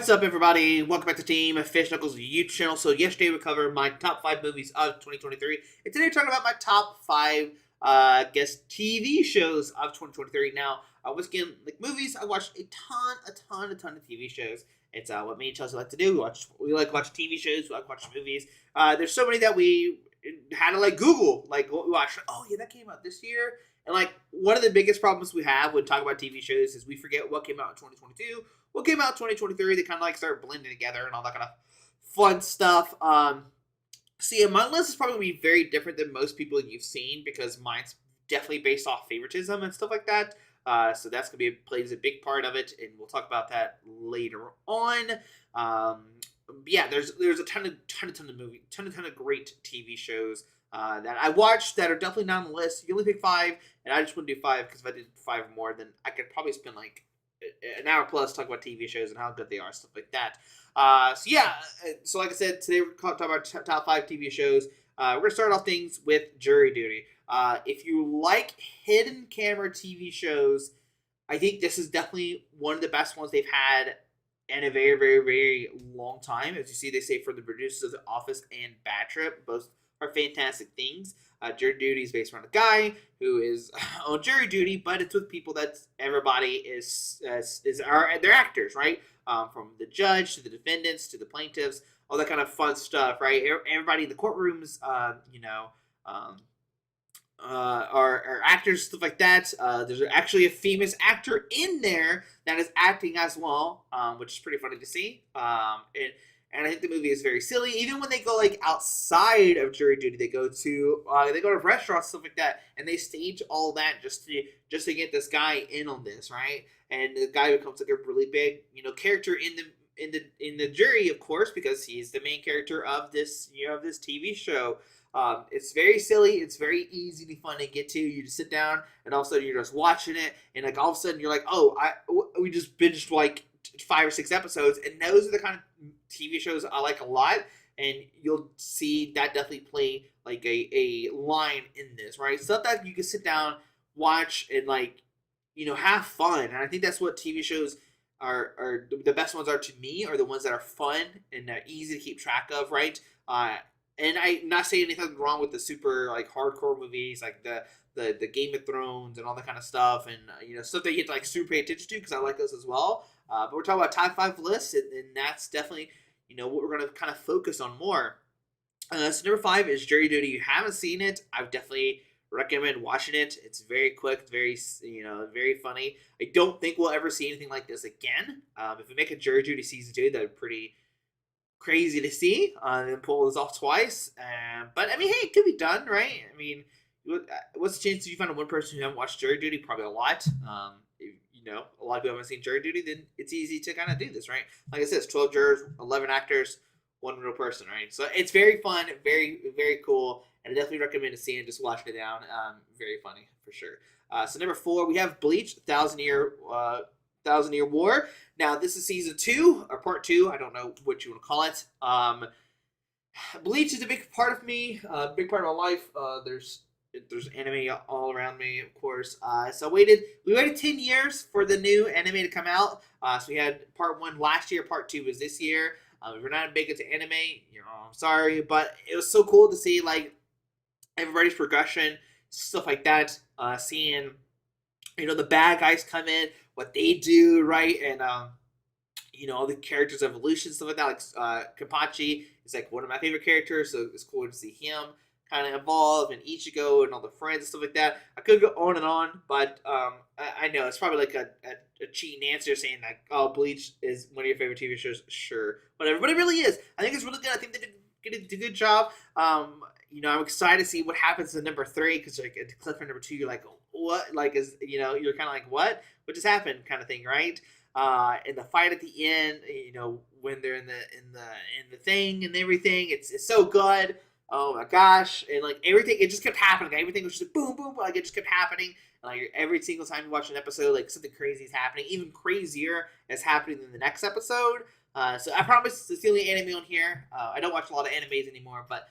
What's up, everybody? Welcome back to Team Fish Knuckles YouTube channel. So yesterday we covered my top 5 movies of 2023, and today we're talking about my top 5, TV shows of 2023. Now, once again, like movies, I watched a ton of TV shows. It's what me and Chelsea like to do. We like to watch TV shows. We like to watch movies. There's so many that we had to Google, what we watched. Oh yeah, that came out this year. And one of the biggest problems we have when talking about TV shows is we forget what came out in 2022, what came out in 2023. They kind of start blending together and all that kind of fun stuff. So yeah, my list is probably going to be very different than most people you've seen because mine's definitely based off favoritism and stuff like that. So that's going to plays a big part of it, and we'll talk about that later on. Yeah, there's a ton of great TV shows that I watched that are definitely not on the list. You only pick 5, and I just wouldn't do 5 because if I did 5 more, then I could probably spend an hour plus talking about TV shows and how good they are, stuff like that. So like I said, today we're talking about top 5 TV shows. We're gonna start off things with Jury Duty. If you like hidden camera TV shows, I think this is definitely one of the best ones they've had in a very long time. As you see, they say for the producers of The Office and Bad Trip, both are fantastic things. Jury Duty is based around a guy who is on jury duty, but it's with people that everybody is they're actors, right? From the judge to the defendants to the plaintiffs, all that kind of fun stuff, right? Everybody in the courtrooms, are actors, stuff like that. There's actually a famous actor in there that is acting as well, which is pretty funny to see. And I think the movie is very silly. Even when they go outside of jury duty, they go to restaurants, stuff like that, and they stage all that just to get this guy in on this, right? And the guy becomes a really big character in the jury, of course, because he's the main character of this this TV show. It's very silly. It's very easy to fun to get to. You just sit down, and all of a sudden you're just watching it, and all of a sudden you're like, oh, we just binged 5 or 6 episodes, and those are the kind of TV shows I like a lot, and you'll see that definitely play a line in this, right? Stuff that you can sit down, watch, and have fun. And I think that's what TV shows are the best ones are to me, are the ones that are fun and easy to keep track of, right? And I'm not saying anything wrong with the super hardcore movies like the Game of Thrones and all that kind of stuff, and stuff that you have to super pay attention to because I like those as well. But we're talking about top 5 lists, and that's definitely what we're going to kind of focus on more. So number 5 is Jury Duty. You haven't seen it, I would definitely recommend watching it. It's very quick, very very funny. I don't think we'll ever see anything like this again. If we make a Jury Duty season 2, that would be pretty crazy to see, and pull this off twice. But I mean, hey, it could be done, right? I mean, what's the chance if you find one person who haven't watched Jury Duty? Probably a lot. A lot of people haven't seen Jury Duty, then it's easy to kind of do this, right? Like I said, it's 12 jurors, 11 actors, 1 real person, right? So it's very fun, very cool, and I definitely recommend seeing it, just watching it down. Very funny, for sure. So number 4, we have Bleach, Thousand Year War. Now, this is season 2, or part 2, I don't know what you want to call it. Bleach is a big part of me, a big part of my life. There's anime all around me, of course. So we waited 10 years for the new anime to come out. So we had part 1 last year, part 2 was this year. If you're not big into anime, I'm sorry, but it was so cool to see everybody's progression, stuff like that. Seeing the bad guys come in, what they do, right, and all the characters' evolution, stuff like that. Kapachi is one of my favorite characters, so it's cool to see him kind of evolve, and Ichigo and all the friends and stuff like that. I could go on and on, but I know it's probably a cheating answer saying oh, Bleach is one of your favorite TV shows. Sure, whatever, but it really is. I think it's really good. I think they did a good job. I'm excited to see what happens in number 3, because at cliffhanger number 2, you're like, what? You're kind of what just happened, kind of thing, right? And the fight at the end, when they're in the thing and everything, it's so good. Oh my gosh, and everything, it just kept happening. Everything was just boom, boom, it just kept happening. And every single time you watch an episode, something crazy is happening. Even crazier is happening in the next episode. So I promise it's the only anime on here. I don't watch a lot of animes anymore, but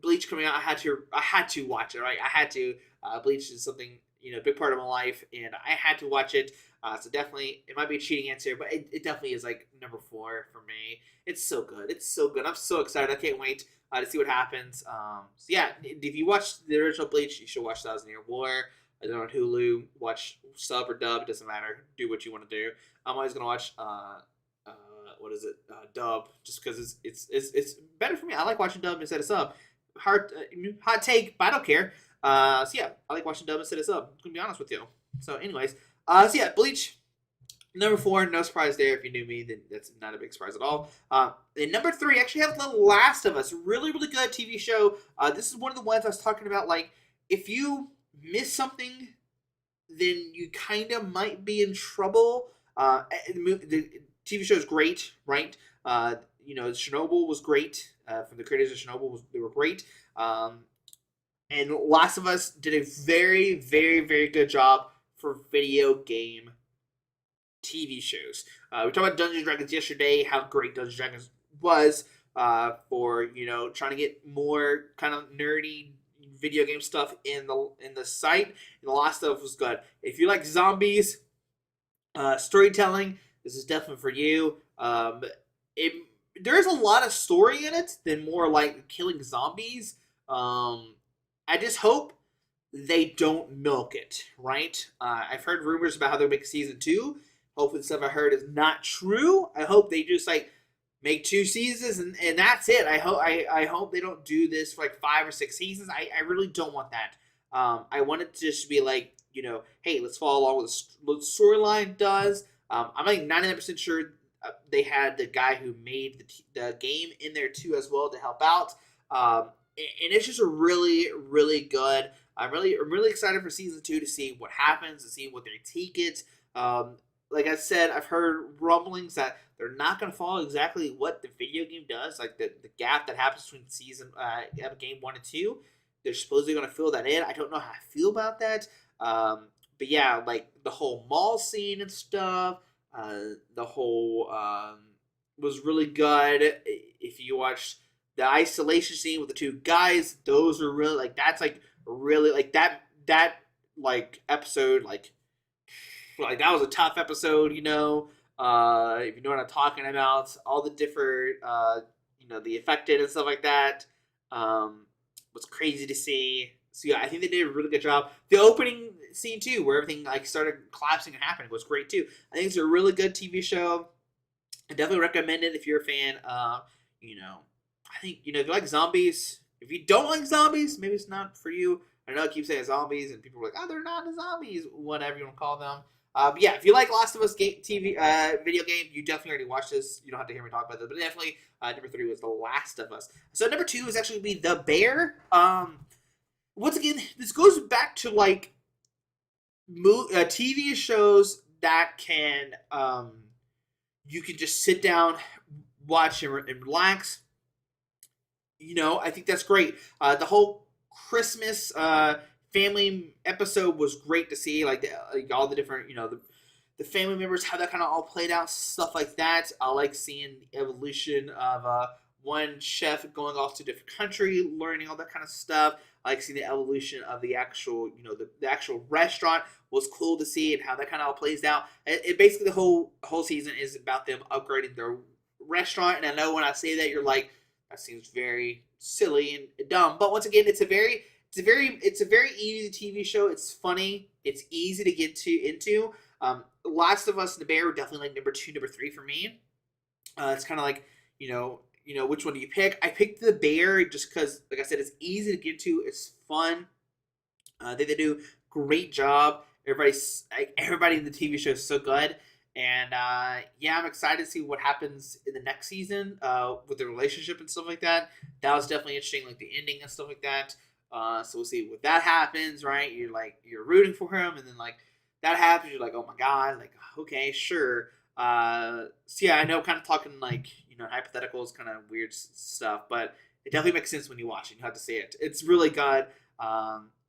Bleach coming out, I had to watch it, right? I had to. Bleach is something big part of my life, and I had to watch it. So definitely, it might be a cheating answer, but it definitely is like number 4 for me. It's so good. It's so good. I'm so excited. I can't wait to see what happens. So yeah, if you watched the original Bleach, you should watch Thousand Year War. I don't know on Hulu. Watch sub or dub. It doesn't matter. Do what you want to do. I'm always gonna watch. What is it? Dub, just because it's better for me. I like watching dub instead of sub. Hot take, but I don't care. So yeah, I like watching dub instead of sub. I'm gonna be honest with you. So anyways, so yeah, Bleach. Number 4, no surprise there. If you knew me, then that's not a big surprise at all. And number 3, actually have The Last of Us. Really, really good TV show. This is one of the ones I was talking about. Like, if you miss something, then you kind of might be in trouble. The TV show is great, right? Chernobyl was great. From the creators of Chernobyl, they were great. And Last of Us did a very, very, very good job for video game TV shows. We talked about Dungeons and Dragons yesterday, how great Dungeons and Dragons was for trying to get more kind of nerdy video game stuff in the site. And the last stuff was good. If you like zombies, storytelling, this is definitely for you. There's a lot of story in it than more like killing zombies. I just hope they don't milk it, right? I've heard rumors about how they'll make season 2. Hopefully, the stuff I heard is not true. I hope they just like make 2 seasons and that's it. I hope they don't do this for like 5 or 6 seasons. I really don't want that. I want it to just be like, hey, let's follow along with what the storyline does. I'm like 99% sure they had the guy who made the game in there too as well to help out. And it's just a really, really good. I'm really excited for season 2 to see what happens, to see what they take it. Like I said, I've heard rumblings that they're not going to follow exactly what the video game does, like the gap that happens between game 1 and 2. They're supposedly going to fill that in. I don't know how I feel about that. But yeah, like the whole mall scene and stuff, the whole was really good. If you watched the isolation scene with the 2 guys, those are really like that's like really like that like episode like that was a tough episode, if you know what I'm talking about. All the different the affected and stuff like that was crazy to see. So yeah, I think they did a really good job. The opening scene too, where everything like started collapsing and happening, was great too. I think it's a really good TV show. I definitely recommend it if you're a fan. I think if you like zombies, if you don't like zombies, maybe it's not for you. I know I keep saying zombies, and people are like, "Oh, they're not zombies," whatever you want to call them. But yeah, if you like Last of Us TV video game, you definitely already watched this. You don't have to hear me talk about this, but definitely number 3 was The Last of Us. So number 2 is actually be The Bear. Once again, this goes back to like TV shows that can you can just sit down, watch, and relax. I think that's great. The whole Christmas family episode was great to see, like all the different, the family members, how that kind of all played out, stuff like that. I like seeing the evolution of one chef going off to a different country, learning all that kind of stuff. I like seeing the evolution of the actual, the actual restaurant was cool to see, and how that kind of all plays out. It basically the whole season is about them upgrading their restaurant. And I know when I say that, you're like, that seems very silly and dumb. But once again, it's a very easy TV show. It's funny. It's easy to get into. Last of Us and The Bear were definitely like number 2, number 3 for me. It's kind of like which one do you pick? I picked The Bear just because, like I said, it's easy to get to. It's fun. They do a great job. Everybody in the TV show is so good. And I'm excited to see what happens in the next season with the relationship and stuff like that. That was definitely interesting, like the ending and stuff like that. So we'll see what that happens, right? You're rooting for him, and then like that happens, you're like, oh my god, like okay, sure. So yeah, I know, kind of talking like hypotheticals, kind of weird stuff, but it definitely makes sense when you watch it. You have to see it. It's really good.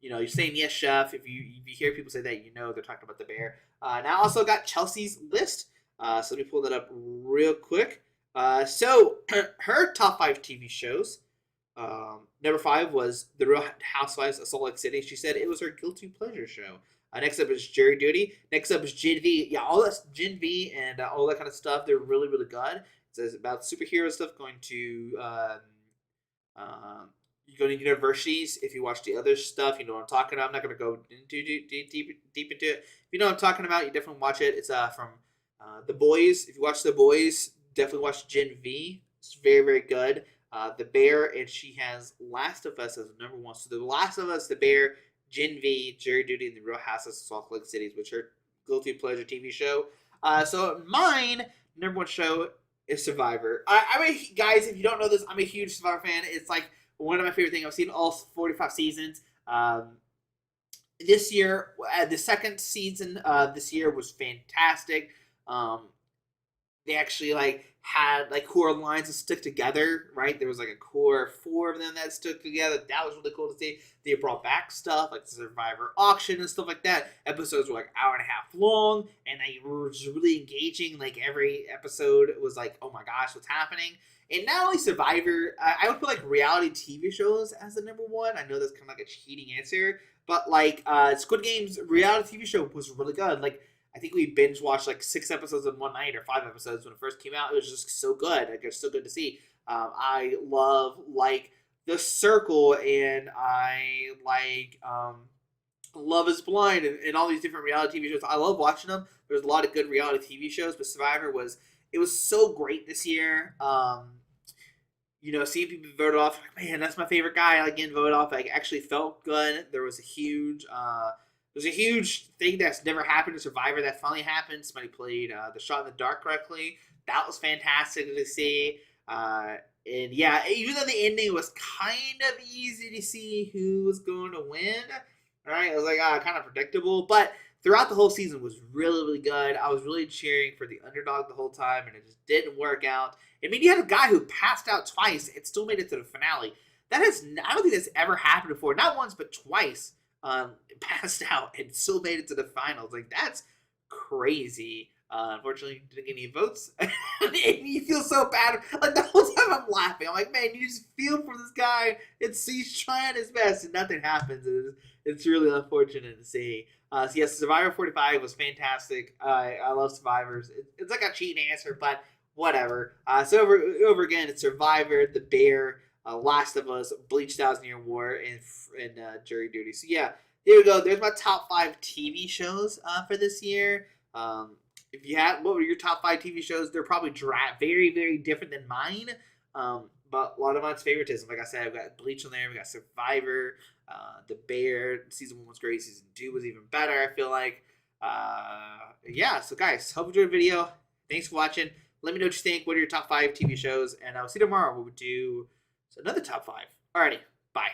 You're saying yes, chef. If you hear people say that, they're talking about The Bear. Now I also got Chelsea's list. So let me pull that up real quick. So her top 5 TV shows. Number 5 was The Real Housewives of Salt Lake City. She said it was her guilty pleasure show. Next up is Jury Duty. Next up is Gen V. Yeah, all that Gen V and all that kind of stuff. They're really really good. It's about superhero stuff. Going to you go to universities. If you watch the other stuff, you know what I'm talking about. I'm not going to go into deep into it. If you know what I'm talking about, you definitely watch it. It's from The Boys. If you watch The Boys, definitely watch Gen V. It's very very good. The Bear, and she has Last of Us as number one. So The Last of Us, The Bear, Gen V, Jury Duty, and The Real Housewives of Salt Lake City, which are guilty pleasure TV show. So mine number one show is Survivor. I'm a guys. If you don't know this, I'm a huge Survivor fan. It's like one of my favorite things. I've seen all 45 seasons. This year, the second season this year was fantastic. They actually had core lines that stuck together, right? There was a core 4 of them that stuck together. That was really cool to see. They brought back stuff like the Survivor auction and stuff like that. Episodes were hour and a half long, and they were just really engaging. Every episode was oh my gosh, what's happening? And not only Survivor, I would put reality TV shows as the number one. I know that's kind of a cheating answer, but Squid Game's reality TV show was really good. I think we binge watched 6 episodes in one night or 5 episodes when it first came out. It was just so good. It's so good to see. I love The Circle, and I Love Is Blind, and all these different reality TV shows. I love watching them. There's a lot of good reality TV shows, but Survivor was so great this year. Seeing people voted off, man, that's my favorite guy. Getting voted off, actually felt good. There was a huge thing that's never happened in Survivor that finally happened. Somebody played the shot in the dark correctly. That was fantastic to see. And yeah, even though the ending was kind of easy to see who was going to win, right? It was kind of predictable, but throughout the whole season was really, really good. I was really cheering for the underdog the whole time, and it just didn't work out. I mean, you had a guy who passed out twice and still made it to the finale. I don't think that's ever happened before. Not once, but twice. Passed out and still made it to the finals. That's crazy. Unfortunately, didn't get any votes. And you feel so bad. The whole time I'm laughing. I'm man, you just feel for this guy. He's trying his best and nothing happens. It's really unfortunate to see. So yes, Survivor 45 was fantastic. I love Survivors. It's a cheating answer, but whatever. So over again, it's Survivor, The Bear, Last of Us, Bleach, 1,000-Year War, and Jury Duty. So yeah, there we go. There's my top 5 TV shows for this year. If you had, what were your top 5 TV shows? They're probably very, very different than mine. But a lot of mine's favoritism. Like I said, I've got Bleach on there. We got Survivor, The Bear. Season 1 was great. Season 2 was even better, I feel like. Yeah, so guys, hope you enjoyed the video. Thanks for watching. Let me know what you think. What are your top 5 TV shows? And I'll see you tomorrow. We'll do another top 5. Alrighty, bye.